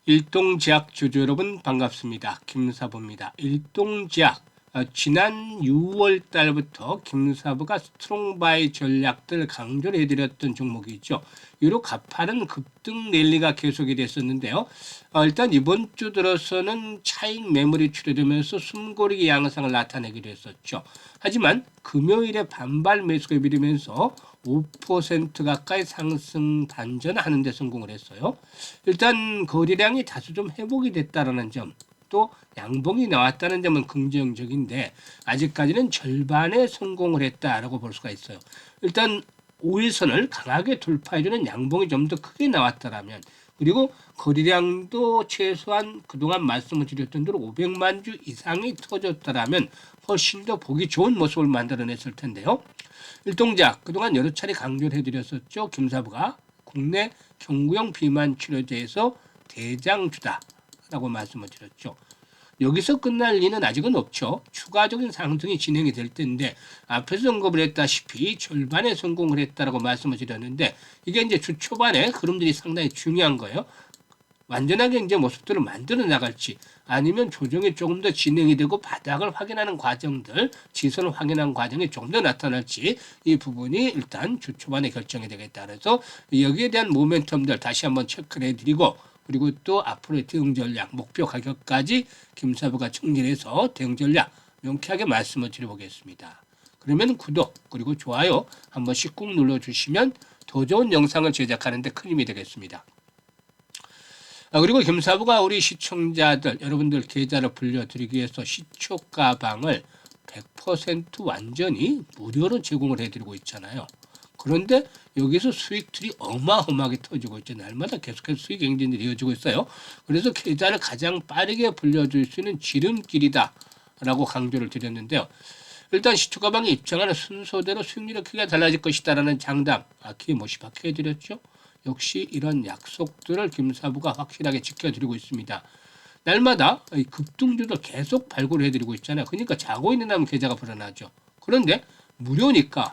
일동제약 주주 여러분 반갑습니다. 김사부입니다. 일동제약 지난 6월 달부터 김사부가 스트롱바이 전략들 강조를 해드렸던 종목이죠. 유로 가파른 급등 랠리가 계속이 됐었는데요. 일단 이번 주 들어서는 차익 매물이 출현하면서 숨고르기 양상을 나타내기도 했었죠. 하지만 금요일에 반발 매수가 밀리면서 5% 가까이 상승 반전하는 데 성공을 했어요. 일단 거래량이 다소 좀 회복이 됐다라는 점, 또 양봉이 나왔다는 점은 긍정적인데 아직까지는 절반에 성공을 했다라고 볼 수가 있어요. 일단 5일선을 강하게 돌파해주는 양봉이 좀 더 크게 나왔다라면, 그리고 거래량도 최소한 그동안 말씀을 드렸던 대로 500만 주 이상이 터졌다라면 훨씬 더 보기 좋은 모습을 만들어냈을 텐데요. 일동작 그동안 여러 차례 강조를 해드렸었죠. 김사부가 국내 경구용 비만 치료제에서 대장주다라고 말씀을 드렸죠. 여기서 끝날 리는 아직은 없죠. 추가적인 상승이 진행이 될 텐데 앞에서 언급을 했다시피 절반에 성공을 했다라고 말씀을 드렸는데 이게 이제 주 초반에 흐름들이 상당히 중요한 거예요. 완전하게 이제 모습들을 만들어 나갈지 아니면 조정이 조금 더 진행이 되고 바닥을 확인하는 과정들, 지선을 확인하는 과정이 조금 더 나타날지 이 부분이 일단 주 초반에 결정이 되겠다. 그래서 여기에 대한 모멘텀들 다시 한번 체크를 해드리고 그리고 또 앞으로의 대응 전략, 목표 가격까지 김사부가 정리해서 대응 전략 명쾌하게 말씀을 드려보겠습니다. 그러면 구독 그리고 좋아요 한 번씩 꾹 눌러주시면 더 좋은 영상을 제작하는 데 큰 힘이 되겠습니다. 그리고 김사부가 우리 시청자들, 여러분들 계좌를 불려드리기 위해서 시초가방을 100% 완전히 무료로 제공을 해드리고 있잖아요. 그런데 여기서 수익들이 어마어마하게 터지고 있죠. 날마다 계속해서 수익 행진이 이어지고 있어요. 그래서 계좌를 가장 빠르게 불려줄 수 있는 지름길이다 라고 강조를 드렸는데요. 일단 시초가방에 입장하는 순서대로 수익률이 크게 달라질 것이다라는 장담, 키모시 박혀드렸죠. 역시 이런 약속들을 김사부가 확실하게 지켜드리고 있습니다. 날마다 급등주들 계속 발굴해드리고 있잖아요. 그러니까 자고 있는 다음 계좌가 불어나죠. 그런데 무료니까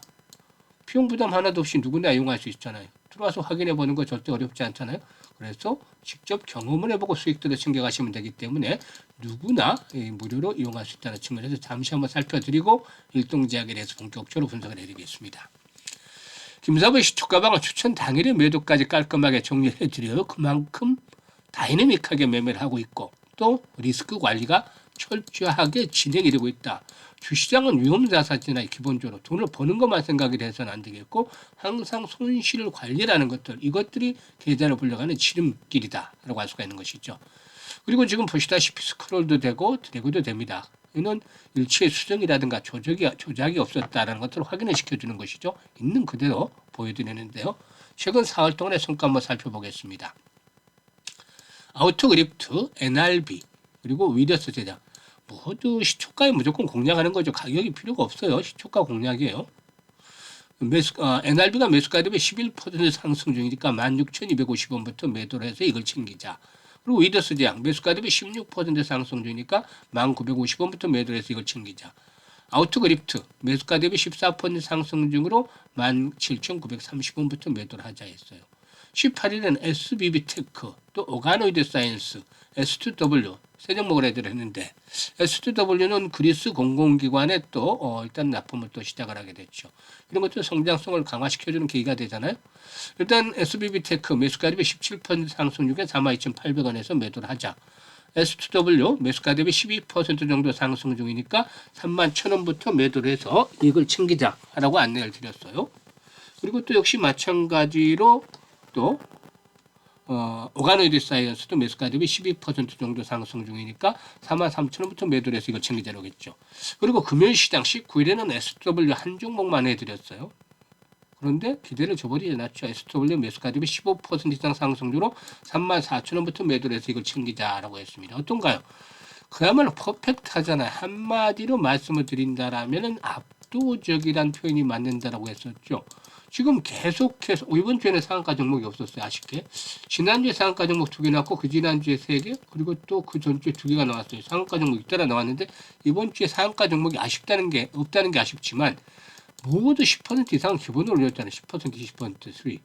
비용 부담 하나도 없이 누구나 이용할 수 있잖아요. 들어와서 확인해보는 거 절대 어렵지 않잖아요. 그래서 직접 경험을 해보고 수익들을 챙겨가시면 되기 때문에 누구나 무료로 이용할 수 있다는 측면에서 잠시 한번 살펴드리고 일동제약에 대해서 본격적으로 분석을 해드리겠습니다. 김사부의 시초가방은 추천 당일의 매도까지 깔끔하게 정리를 해드려요. 그만큼 다이내믹하게 매매를 하고 있고 또 리스크 관리가 철저하게 진행이 되고 있다. 주시장은 위험자산이나 기본적으로 돈을 버는 것만 생각이 돼서는 안 되겠고 항상 손실 관리라는 것들, 이것들이 계좌를 불려가는 지름길이다라고 할 수가 있는 것이죠. 그리고 지금 보시다시피 스크롤도 되고 드래그도 됩니다. 이는 일치의 수정이라든가 조작이 없었다라는 것들을 확인을 시켜주는 것이죠. 있는 그대로 보여드리는데요. 최근 4월 동안의 성과 한번 살펴보겠습니다. 아우토그립트, NRB, 그리고 위더스 제작 모두 시초가에 무조건 공략하는 거죠. 가격이 필요가 없어요. 시초가 공략이에요. NRB가 매수가 대비 11% 상승 중이니까 16,250원부터 매도를 해서 이걸 챙기자. 그리고 위더스 제약 매수가 대비 16% 상승 중이니까 1,950원부터 매도를 해서 이걸 챙기자. 아우토그립트 매수가 대비 14% 상승 중으로 17,930원부터 매도를 하자 했어요. 18일에는 SBB테크, 또 오가노이드 사이언스, S2W 세 종목을 해드려 했는데 S2W는 그리스 공공기관에 또 일단 납품을 또 시작을 하게 됐죠. 이런 것도 성장성을 강화시켜주는 계기가 되잖아요. 일단 SBB테크 매수가 대비 17% 상승 중에 42,800원에서 매도를 하자. S2W 매수가 대비 12% 정도 상승 중이니까 31,000원부터 매도를 해서 이익을 챙기자라고 안내를 드렸어요. 그리고 또 역시 마찬가지로 또 오가노이드 사이언스도 매수가 대비 12% 정도 상승 중이니까 43,000원부터 매도를 해서 이걸 챙기자로 했죠. 그리고 금요일 시장 19일에는 SW 한 종목만 해드렸어요. 그런데 기대를 저버리지 않았죠. SW 매수가 대비 15% 이상 상승률로 34,000원부터 매도를 해서 이걸 챙기자라고 했습니다. 어떤가요? 그야말로 퍼펙트하잖아요. 한마디로 말씀을 드린다라면 압도적이란 표현이 맞는다라고 했었죠. 지금 계속해서 이번 주에는 상한가 종목이 없었어요. 아쉽게. 지난주에 상한가 종목 2개 나왔고 그 지난주에 3개 그리고 또 그 전주에 2개가 나왔어요. 상한가 종목이 잇따라 나왔는데 이번 주에 상한가 종목이 없다는 게 아쉽지만 모두 10% 이상 기본으로 올렸잖아요. 10%, 20% 수익.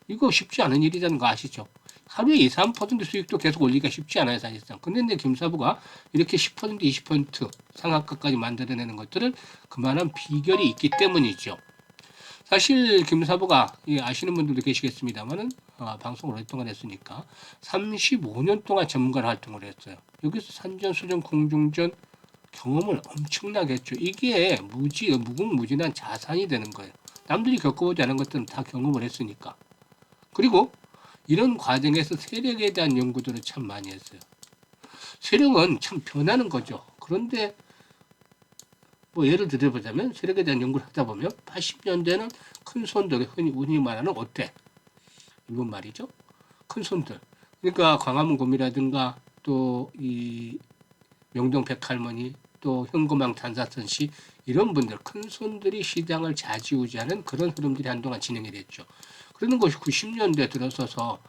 이거 쉽지 않은 일이라는 거 아시죠? 하루에 2, 3% 수익도 계속 올리기가 쉽지 않아요, 사실상. 근데 이제 김사부가 이렇게 10%, 20% 상한가까지 만들어내는 것들은 그만한 비결이 있기 때문이죠. 사실 김사부가 아시는 분들도 계시겠습니다만은 방송을 오랫동안 했으니까 35년 동안 전문가로 활동을 했어요. 여기서 산전, 수전, 공중전 경험을 엄청나게 했죠. 이게 무궁무진한 자산이 되는 거예요. 남들이 겪어보지 않은 것들은 다 경험을 했으니까. 그리고 이런 과정에서 세력에 대한 연구들을 참 많이 했어요. 세력은 참 변하는 거죠. 그런데 뭐 예를 들어보자면 세력에 대한 연구를 하다 보면 80년대는 큰 손들, 흔히 말하는 어때? 일본 말이죠. 큰 손들. 그러니까 광화문 곰이라든가 또 이 명동 백할머니 또 현고망 단사선 씨 이런 분들 큰 손들이 시장을 좌지우지하는 그런 흐름들이 한동안 진행이 됐죠. 그러는 것이 90년대 들어서서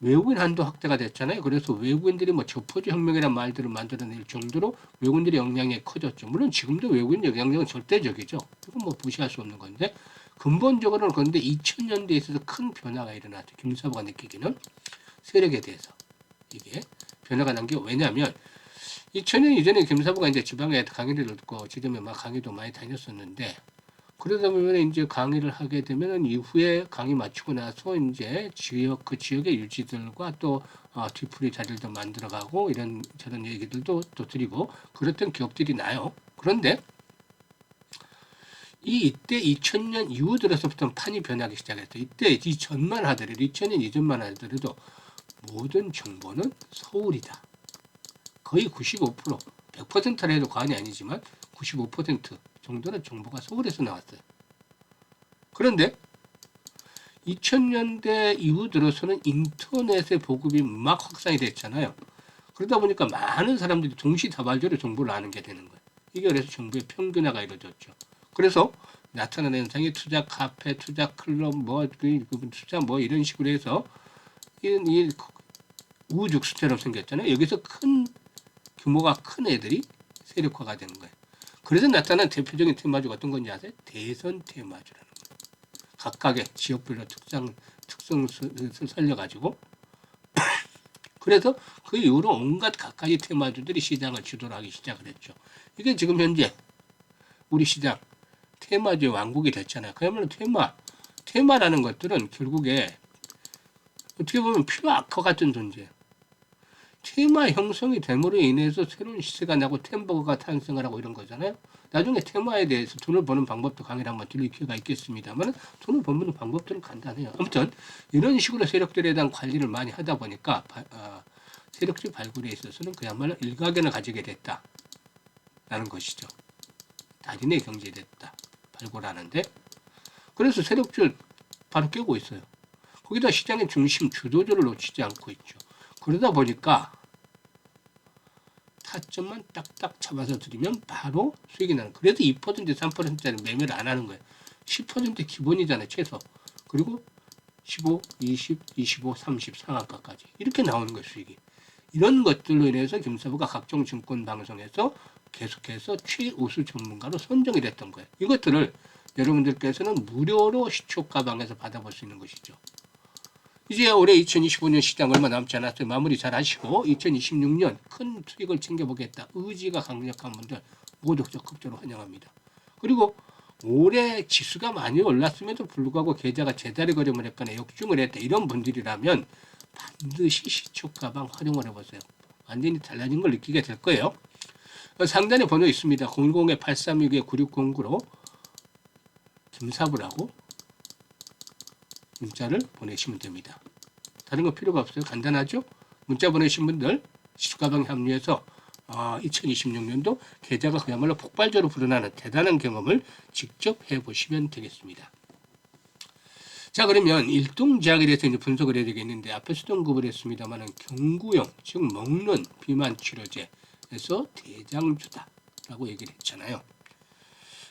외국인 한도 확대가 됐잖아요. 그래서 외국인들이 뭐 저포주 혁명이라는 말들을 만들어낼 정도로 외국인들의 영향이 커졌죠. 물론 지금도 외국인 영향력은 절대적이죠. 이건 뭐 무시할 수 없는 건데 근본적으로는 그런데 2000년대에 있어서 큰 변화가 일어났죠. 김사부가 느끼기는 세력에 대해서 이게 변화가 난 게 왜냐하면 2000년 이전에 김사부가 이제 지방에 강의를 듣고 지점에 막 강의도 많이 다녔었는데 그러다 보면 이제 강의를 하게 되면 이후에 강의 마치고 나서 이제 그 지역의 유지들과 또 뒤풀이 자리를 만들어가고 이런 저런 얘기들도 또 드리고 그랬던 기억들이 나요. 그런데 이때 2000년 이후 들어서부터 판이 변하기 시작했어요. 이때 이전만 하더라도 2000년 이전만 하더라도 모든 정보는 서울이다. 거의 95%, 100%라 해도 과언이 아니지만 95% 정도는 정보가 서울에서 나왔어요. 그런데 2000년대 이후 들어서는 인터넷의 보급이 막 확산이 됐잖아요. 그러다 보니까 많은 사람들이 동시다발적으로 정보를 아는 게 되는 거예요. 이게 그래서 정보의 평균화가 이루어졌죠. 그래서 나타나는 현상이 투자 카페, 투자 클럽, 투자 이런 식으로 해서 이 우죽수처럼 생겼잖아요. 여기서 규모가 큰 애들이 세력화가 되는 거예요. 그래서 나타난 대표적인 테마주가 어떤 건지 아세요? 대선 테마주라는 거예요. 각각의 지역별로 특성을 살려가지고 그래서 그 이후로 온갖 각가지 테마주들이 시장을 주도를 하기 시작을 했죠. 이게 지금 현재 우리 시장 테마주의 왕국이 됐잖아요. 그야말로 테마라는 것들은 결국에 어떻게 보면 필요악화 같은 존재예요. 테마 형성이 됨으로 인해서 새로운 시세가 나고 템버거가 탄생을 하고 이런 거잖아요. 나중에 테마에 대해서 돈을 버는 방법도 강의를 한번 드릴 기회가 있겠습니다만 돈을 버는 방법들은 간단해요. 아무튼 이런 식으로 세력들에 대한 관리를 많이 하다 보니까 세력주 발굴에 있어서는 그야말로 일가견을 가지게 됐다라는 것이죠. 달인의 경제에 됐다. 발굴하는데 그래서 세력주 바로 깨고 있어요. 거기다 시장의 중심 주도주를 놓치지 않고 있죠. 그러다 보니까 타점만 딱딱 잡아서 드리면 바로 수익이 나는 거예요. 그래도 2% 3%짜리 매매를 안 하는 거예요. 10% 기본이잖아요, 최소. 그리고 15, 20, 25, 30 상한가까지 이렇게 나오는 거예요, 수익이. 이런 것들로 인해서 김사부가 각종 증권 방송에서 계속해서 최우수 전문가로 선정이 됐던 거예요. 이것들을 여러분들께서는 무료로 시초가방에서 받아볼 수 있는 것이죠. 이제 올해 2025년 시장 얼마 남지 않았어요. 마무리 잘 하시고 2026년 큰 수익을 챙겨보겠다. 의지가 강력한 분들 모두 적극적으로 환영합니다. 그리고 올해 지수가 많이 올랐음에도 불구하고 계좌가 제자리 걸음을 했거나 역중을 했다. 이런 분들이라면 반드시 시초가방 활용을 해보세요. 완전히 달라진 걸 느끼게 될 거예요. 상단에 번호 있습니다. 010-8369-9609로 김사부라고 문자를 보내시면 됩니다. 다른 거 필요가 없어요. 간단하죠? 문자 보내신 분들 시초가방에 합류해서 2026년도 계좌가 그야말로 폭발적으로 불어나는 대단한 경험을 직접 해보시면 되겠습니다. 자, 그러면 일동제약에 대해서 이제 분석을 해야 되겠는데 앞에서도 언급을 했습니다만 경구용, 즉 먹는 비만 치료제에서 대장주다라고 얘기를 했잖아요.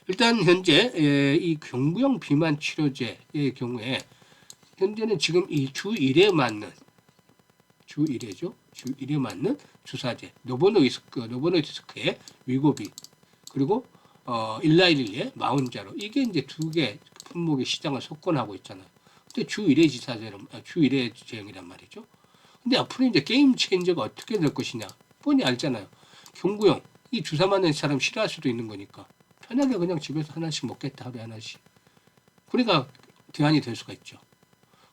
일단 현재 이 경구용 비만 치료제의 경우에 현재는 지금 이 주 1회 맞는 주 1회 맞는 주사제 노보노이스크의 위고비 그리고 일라이릴리의 마운자로 이게 이제 두 개 품목의 시장을 석권하고 있잖아요. 근데 주 1회 주 1회 제형이란 말이죠. 근데 앞으로 이제 게임 체인저가 어떻게 될 것이냐. 뻔히 알잖아요. 경구형, 이 주사 맞는 사람 싫어할 수도 있는 거니까. 편하게 그냥 집에서 하나씩 먹겠다, 하루에 하나씩. 그러니까 대안이 될 수가 있죠.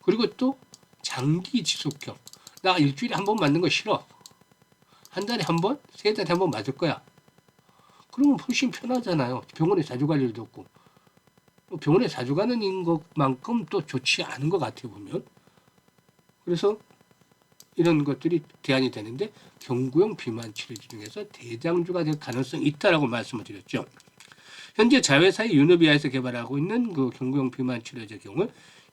그리고 또 장기 지속형. 나 일주일에 한 번 맞는 거 싫어. 한 달에 한 번? 세 달에 한 번 맞을 거야. 그러면 훨씬 편하잖아요. 병원에 자주 갈 일도 없고. 병원에 자주 가는 것만큼 또 좋지 않은 것 같아요, 보면. 그래서 이런 것들이 대안이 되는데 경구형 비만 치료제 중에서 대장주가 될 가능성이 있다라고 말씀을 드렸죠. 현재 자회사의 유노비아에서 개발하고 있는 그 경구형 비만 치료제 경우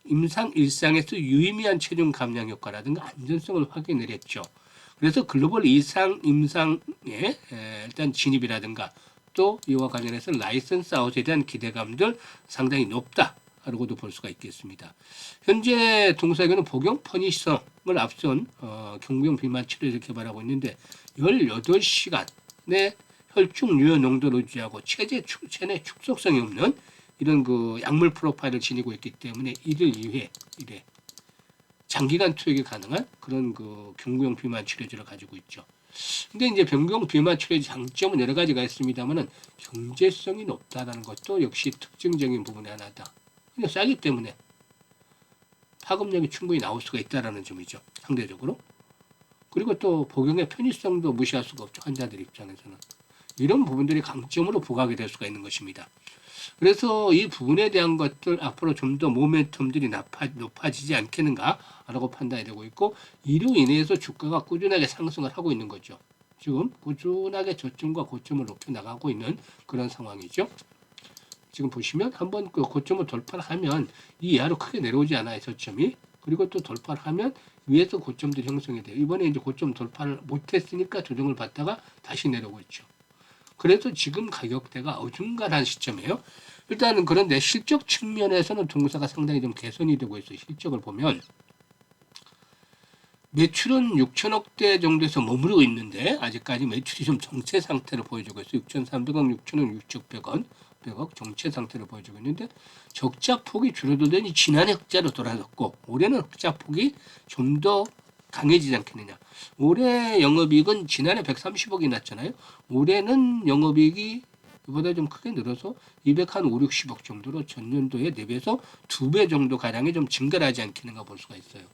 임상 일상에서 유의미한 체중 감량 효과라든가 안전성을 확인을 했죠. 그래서 글로벌 임상에 일단 진입이라든가 또 이와 관련해서 라이선스 아웃에 대한 기대감들 상당히 높다라고도 볼 수가 있겠습니다. 현재 동사에는 복용 편의성을 앞선 경구형 비만 치료제를 개발하고 있는데 18시간의 혈중 유효 농도를 유지하고 체내 축소성이 없는 이런 그 약물 프로파일을 지니고 있기 때문에 1일 2회 장기간 투여가 가능한 그런 그 경구형 비만 치료제를 가지고 있죠. 근데 이제 경구형 비만 치료제 장점은 여러 가지가 있습니다만은 경제성이 높다는 것도 역시 특징적인 부분의 하나다. 그냥 싸기 때문에 파급력이 충분히 나올 수가 있다라는 점이죠. 상대적으로. 그리고 또 복용의 편의성도 무시할 수가 없죠. 환자들 입장에서는. 이런 부분들이 강점으로 부각이 될 수가 있는 것입니다. 그래서 이 부분에 대한 것들 앞으로 좀 더 모멘텀들이 높아지지 않겠는가라고 판단이 되고 있고 이로 인해서 주가가 꾸준하게 상승을 하고 있는 거죠. 지금 꾸준하게 저점과 고점을 높여 나가고 있는 그런 상황이죠. 지금 보시면 한번 그 고점을 돌파를 하면 이 이하로 크게 내려오지 않아요. 저점이. 그리고 또 돌파를 하면 위에서 고점들이 형성이 돼요. 이번에 이제 고점 돌파를 못했으니까 조정을 받다가 다시 내려오고 있죠. 그래서 지금 가격대가 어중간한 시점이에요. 일단은 그런데 실적 측면에서는 동사가 상당히 좀 개선이 되고 있어요. 실적을 보면 매출은 6천억대 정도에서 머무르고 있는데 아직까지 매출이 좀 정체 상태를 보여주고 있어요. 6,300억, 6천억, 6,100억, 100억 정체 상태를 보여주고 있는데 적자폭이 줄어들더니 지난해 흑자로 돌아섰고 올해는 흑자폭이 좀 더 강해지지 않겠느냐. 올해 영업이익은 지난해 130억이 났잖아요. 올해는 영업이익이 이보다 좀 크게 늘어서 205, 60억 정도로 전년도에 대비해서 2배 정도 가량이 좀 증가를 하지 않겠는가 볼 수가 있어요.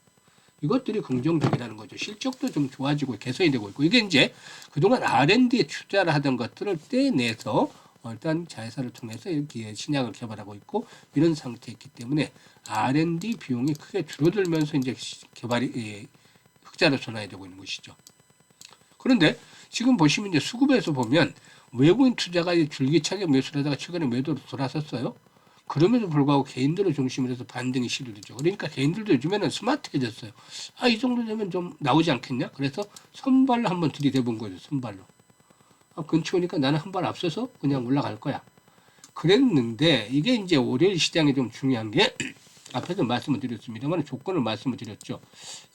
이것들이 긍정적이라는 거죠. 실적도 좀 좋아지고 개선이 되고 있고 이게 이제 그동안 R&D에 투자를 하던 것들을 떼내서 일단 자회사를 통해서 이렇게 신약을 개발하고 있고 이런 상태이기 때문에 R&D 비용이 크게 줄어들면서 이제 개발이 흑자로 전환이 되고 있는 것이죠. 그런데 지금 보시면 이제 수급에서 보면 외국인 투자가 줄기차게 매수를 하다가 최근에 매도로 돌아섰어요. 그럼에도 불구하고 개인들을 중심으로 해서 반등이 시도되죠. 그러니까 개인들도 요즘에는 스마트해졌어요. 아, 이 정도 되면 좀 나오지 않겠냐? 그래서 선발로 한번 들이대 본 거죠. 선발로. 아, 근처 오니까 나는 한 발 앞서서 그냥 올라갈 거야. 그랬는데 이게 이제 월요일 시장이 좀 중요한 게 앞에서 말씀을 드렸습니다만 조건을 말씀을 드렸죠.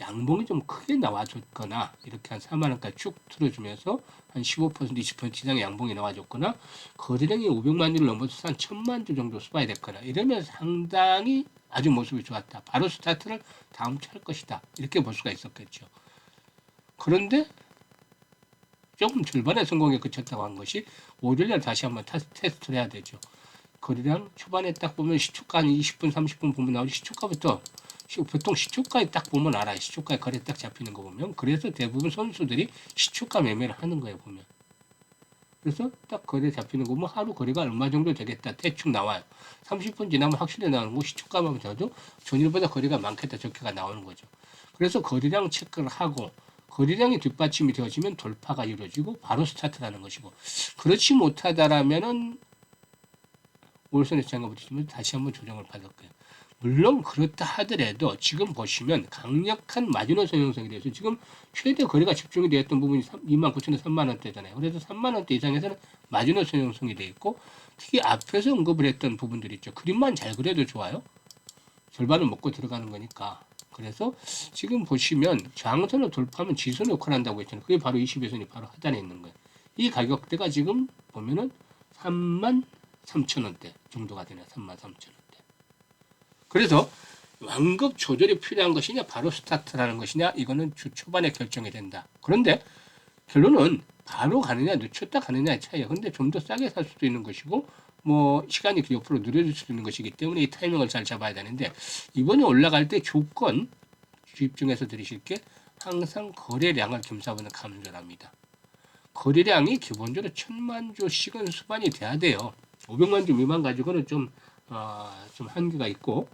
양봉이 좀 크게 나와줬거나 이렇게 한 4만 원까지 쭉 틀어주면서 한 15% 20% 이상의 양봉이 나와줬거나 거래량이 500만 주를 넘어서 한 1000만 주 정도 수반이 됐거나 이러면 상당히 아주 모습이 좋았다. 바로 스타트를 다음 주 할 것이다. 이렇게 볼 수가 있었겠죠. 그런데 조금 절반의 성공에 그쳤다고 한 것이 월요일날 다시 한번 테스트를 해야 되죠. 거래량 초반에 딱 보면 시초가 한 20분 30분 보면 나오지 시초가부터 보통 시초가에 딱 보면 알아요. 시초가에 거래 딱 잡히는 거 보면 그래서 대부분 선수들이 시초가 매매를 하는 거예요 보면. 그래서 딱 거래 잡히는 거 보면 하루 거래가 얼마 정도 되겠다 대충 나와요. 30분 지나면 확실히 나오는 거 시초가만 봐도 전일보다 거래가 많겠다 저렇게가 나오는 거죠. 그래서 거래량 체크를 하고 거래량이 뒷받침이 되어지면 돌파가 이루어지고 바로 스타트라는 것이고 그렇지 못하다라면은 월선에서 장갑을 치면 다시 한번 조정을 받을 거예요. 물론 그렇다 하더라도 지금 보시면 강력한 마지노선 형성이 돼서 지금 최대 거래가 집중이 되었던 부분이 29,000원, 3만 원대잖아요. 그래서 3만 원대 이상에서는 마지노선 형성이 되어 있고 특히 앞에서 언급을 했던 부분들 있죠. 그림만 잘 그려도 좋아요. 절반은 먹고 들어가는 거니까. 그래서 지금 보시면 저항선을 돌파하면 지수는 역할을 한다고 했잖아요. 그게 바로 22선이 바로 하단에 있는 거예요. 이 가격대가 지금 보면은 33,000원대 정도가 되네요. 33,000원대. 그래서 완급 조절이 필요한 것이냐 바로 스타트라는 것이냐 이거는 주 초반에 결정이 된다. 그런데 결론은 바로 가느냐 늦췄다 가느냐의 차이야. 근데 좀 더 싸게 살 수도 있는 것이고 뭐 시간이 옆으로 느려질 수도 있는 것이기 때문에 이 타이밍을 잘 잡아야 되는데 이번에 올라갈 때 조건 집중해서 들으실 게 항상 거래량을 김사부는 감소합니다. 거래량이 기본적으로 1000만 주씩은 수반이 돼야 돼요. 500만 주 미만 가지고는 좀 한계가 있고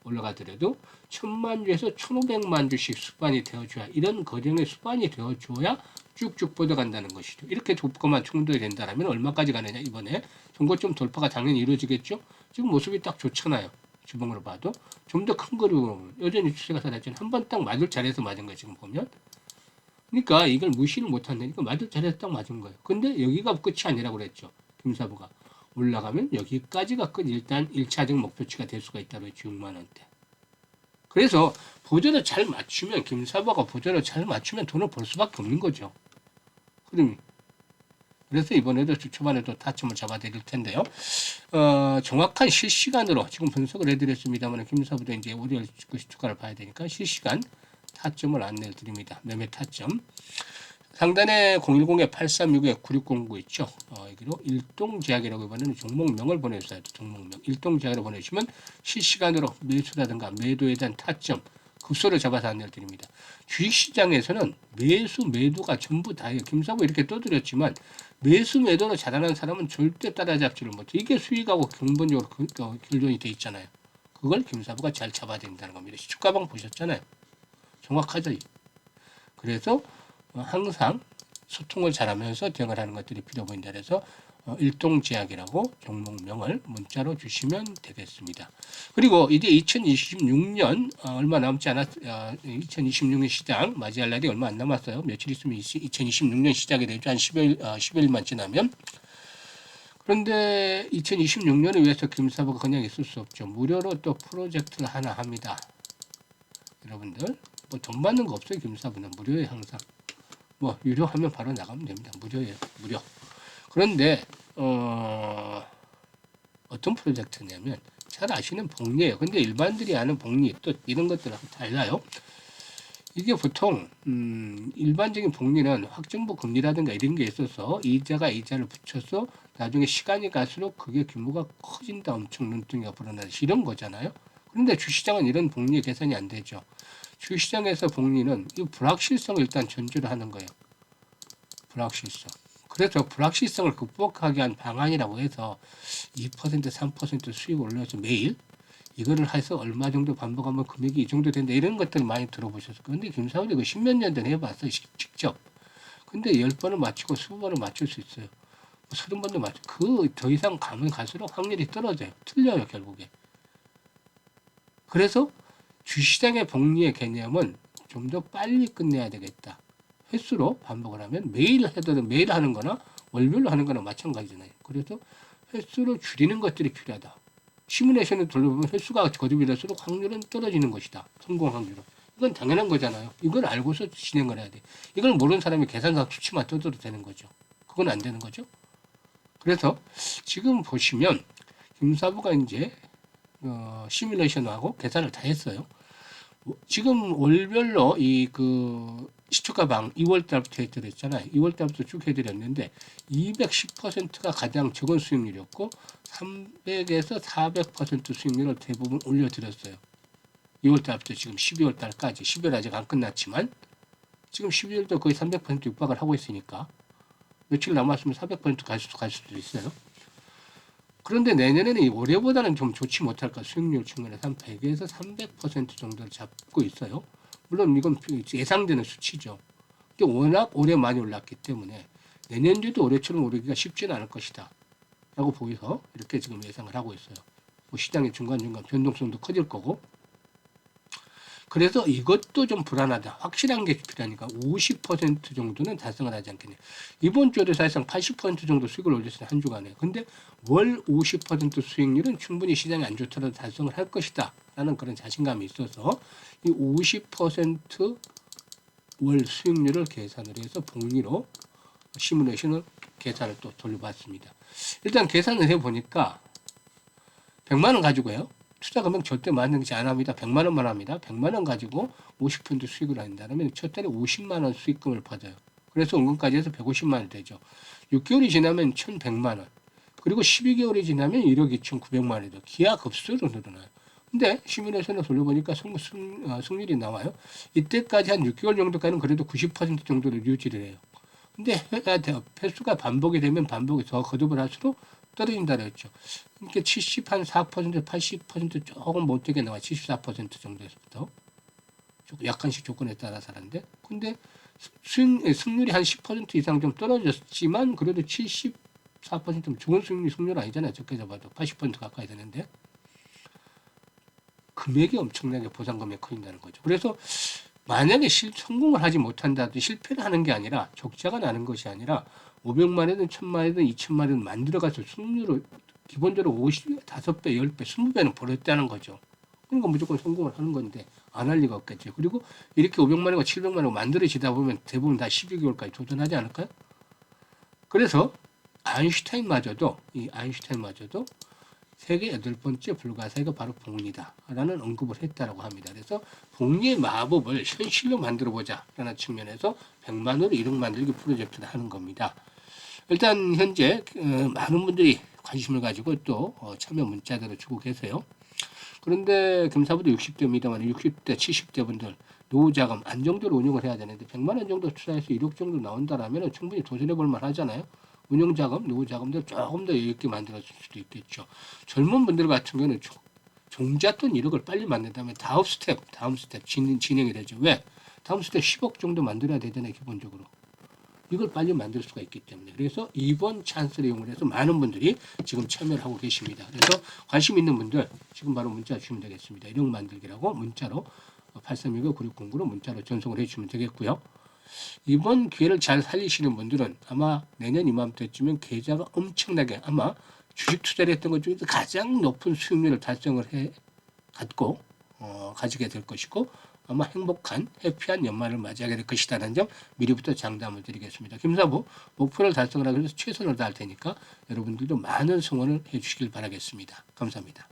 올라가더라도 1000만 주에서 1500만 주씩 수반이 되어줘야 이런 거량의 수반이 되어줘야 쭉쭉 뻗어간다는 것이죠. 이렇게 조건만 충족이 된다면 얼마까지 가느냐 이번에 종고점 돌파가 당연히 이루어지겠죠. 지금 모습이 딱 좋잖아요. 주봉으로 봐도 좀 더 큰 거로 여전히 추세가 살았죠. 한번 딱 맞을 자리에서 맞은 거예요. 지금 보면. 그러니까 이걸 무시를 못한다니까 맞을 자리에서 딱 맞은 거예요. 근데 여기가 끝이 아니라고 그랬죠. 김사부가. 올라가면 여기까지가 끝 일단 1차적 목표치가 될 수가 있다고 했죠. 6만 원대. 그래서 보조를 잘 맞추면 김사부가 보조를 잘 맞추면 돈을 벌 수밖에 없는 거죠. 그래서 이번에도 주 초반에도 타점을 잡아드릴 텐데요. 정확한 실시간으로 지금 분석을 해드렸습니다만 김사부도 이제 월요일 주가를 봐야 되니까 실시간 타점을 안내해 드립니다. 매매 타점. 상단에 010-8369-9609 있죠. 여기로 일동제약이라고 이번에는 종목명을 보내주세요. 종목명. 일동제약으로 보내주시면 실시간으로 매수라든가 매도에 대한 타점, 급소를 잡아서 안내를 드립니다. 주식시장에서는 매수, 매도가 전부 다예요. 김사부 이렇게 떠들었지만 매수, 매도로 자라는 사람은 절대 따라잡지를 못해. 이게 수익하고 근본적으로 결론이 돼 있잖아요. 그걸 김사부가 잘 잡아야 된다는 겁니다. 시초가방 보셨잖아요. 정확하죠. 그래서 항상 소통을 잘하면서 대응을 하는 것들이 필요 보인다. 그래서 일동제약이라고 종목명을 문자로 주시면 되겠습니다. 그리고 이제 2026년 얼마 남지 않았 2026년 시장 맞이할 날이 얼마 안 남았어요. 며칠 있으면 2026년 시작이 되죠. 한 10일만 지나면. 그런데 2026년을 위해서 김사부가 그냥 있을 수 없죠. 무료로 또 프로젝트를 하나 합니다. 여러분들 뭐 돈 받는 거 없어요. 김사부는 무료예요. 항상. 뭐 유료하면 바로 나가면 됩니다. 무료예요. 무료. 그런데 어떤 프로젝트냐면 잘 아시는 복리예요. 근데 일반들이 아는 복리 또 이런 것들하고 달라요. 이게 보통 일반적인 복리는 확정부 금리라든가 이런 게 있어서 이자가 이자를 붙여서 나중에 시간이 갈수록 그게 규모가 커진다. 엄청 눈덩이가 불어나듯이 이런 거잖아요. 그런데 주시장은 이런 복리 계산이 안 되죠. 주시장에서 복리는 이 불확실성을 일단 전제로 하는 거예요. 불확실성. 그래서 불확실성을 극복하기 위한 방안이라고 해서 2%, 3% 수익을 올려서 매일 이거를 해서 얼마 정도 반복하면 금액이 이 정도 된다. 이런 것들을 많이 들어보셨을 거예요. 근데 김사원이 그 10몇 년 전에 해봤어요. 직접. 근데 10번을 맞추고 20번을 맞출 수 있어요. 30번도 맞춰. 그 더 이상 가면 갈수록 확률이 떨어져요. 틀려요, 결국에. 그래서 주시장의 복리의 개념은 좀 더 빨리 끝내야 되겠다. 횟수로 반복을 하면 매일 하더라도 매일 하는 거나 월별로 하는 거나 마찬가지잖아요. 그래서 횟수를 줄이는 것들이 필요하다. 시뮬레이션을 돌려보면 횟수가 거듭일수록 확률은 떨어지는 것이다. 성공 확률은. 이건 당연한 거잖아요. 이걸 알고서 진행을 해야 돼. 이걸 모르는 사람이 계산각 수치만 떠들어도 되는 거죠. 그건 안 되는 거죠. 그래서 지금 보시면 김사부가 이제 시뮬레이션하고 계산을 다 했어요. 지금 월별로 시초가방 2월 달부터 해드렸잖아요. 2월 달부터 쭉 해드렸는데 210%가 가장 적은 수익률이었고 300에서 400% 수익률을 대부분 올려드렸어요. 2월 달부터 지금 12월 달까지 10월 아직 안 끝났지만 지금 12월도 거의 300% 육박을 하고 있으니까 며칠 남았으면 400%갈 수도 있어요. 그런데 내년에는 올해보다는 좀 좋지 못할까 수익률 측면에서 한 100에서 300% 정도를 잡고 있어요. 물론 이건 예상되는 수치죠. 근데 워낙 올해 많이 올랐기 때문에 내년도도 올해처럼 오르기가 쉽지는 않을 것이다. 라고 보여서 이렇게 지금 예상을 하고 있어요. 뭐 시장의 중간중간 변동성도 커질 거고. 그래서 이것도 좀 불안하다. 확실한 게 필요하니까 50% 정도는 달성을 하지 않겠냐. 이번 주에도 사실상 80% 정도 수익을 올렸어요. 한 주간에. 근데 월 50% 수익률은 충분히 시장이 안 좋더라도 달성을 할 것이다. 라는 그런 자신감이 있어서 이 50%월 수익률을 계산을 해서 복리로 시뮬레이션을 계산을 또 돌려봤습니다. 일단 계산을 해보니까 100만 원 가지고요. 투자 금액 절대 많지 안 합니다. 100만 원만 합니다. 100만 원 가지고 50% 수익을 한다면 첫 달에 50만 원 수익금을 받아요. 그래서 원금까지 해서 150만 원 되죠. 6개월이 지나면 1,100만 원. 그리고 12개월이 지나면 1억 2,900만 원이 돼요. 기하급수로 늘어나요. 근데 시뮬레이션을 돌려보니까 승률이 나와요. 이때까지 한 6개월 정도까지는 그래도 90% 정도를 유지를 해요. 근데 횟수가 반복이 되면 반복이 더 거듭을 할수록 떨어진다 그랬죠. 이렇게 70, 한 4%, 80% 조금 못되게 나와. 74% 정도에서부터. 약간씩 조건에 따라서 하는데. 근데 승률이 한 10% 이상 좀 떨어졌지만 그래도 74%면 좋은 승률 아니잖아요. 적게 잡아도 80% 가까이 되는데. 금액이 엄청나게 보상금액이 커진다는 거죠. 그래서 만약에 성공을 하지 못한다도 실패를 하는 게 아니라 적자가 나는 것이 아니라 500만 원이든 1000만 원이든 2000만 원이든 만들어가서 승률을 기본적으로 50배, 5배, 10배, 20배는 벌었다는 거죠. 그러니까 무조건 성공을 하는 건데 안 할 리가 없겠죠. 그리고 이렇게 500만 원과 700만 원 만들어지다 보면 대부분 다 12개월까지 도전하지 않을까요? 그래서 아인슈타인마저도 세계 8번째 불가사의가 바로 복리다 라는 언급을 했다고 합니다. 그래서 복리의 마법을 현실로 만들어보자 라는 측면에서 100만 원으로 1억 만들기 프로젝트를 하는 겁니다. 일단 현재 많은 분들이 관심을 가지고 또 참여 문자들을 주고 계세요. 그런데 겸사부도 60대입니다만 60대, 70대 분들 노후자금 안정적으로 운용을 해야 되는데 100만 원 정도 투자해서 1억 정도 나온다라면 충분히 도전해 볼 만하잖아요. 운용자금, 노후자금들 조금 더 여유 있게 만들어줄 수도 있겠죠. 젊은 분들 같은 경우는 종잣돈 1억을 빨리 만든다면 다음 스텝 진행이 되죠. 왜? 다음 스텝 10억 정도 만들어야 되잖아요. 기본적으로. 이걸 빨리 만들 수가 있기 때문에. 그래서 이번 찬스를 이용해서 많은 분들이 지금 참여를 하고 계십니다. 그래서 관심 있는 분들 지금 바로 문자 주시면 되겠습니다. 1억 만들기라고 문자로 8365-9609로 문자로 전송을 해주시면 되겠고요. 이번 기회를 잘 살리시는 분들은 아마 내년 이맘때쯤엔 계좌가 엄청나게 아마 주식 투자를 했던 것 중에서 가장 높은 수익률을 가지게 될 것이고 아마 행복한 해피한 연말을 맞이하게 될 것이라는 점 미리부터 장담을 드리겠습니다. 김사부 목표를 달성을 하기 위해서 최선을 다할 테니까 여러분들도 많은 성원을 해주시길 바라겠습니다. 감사합니다.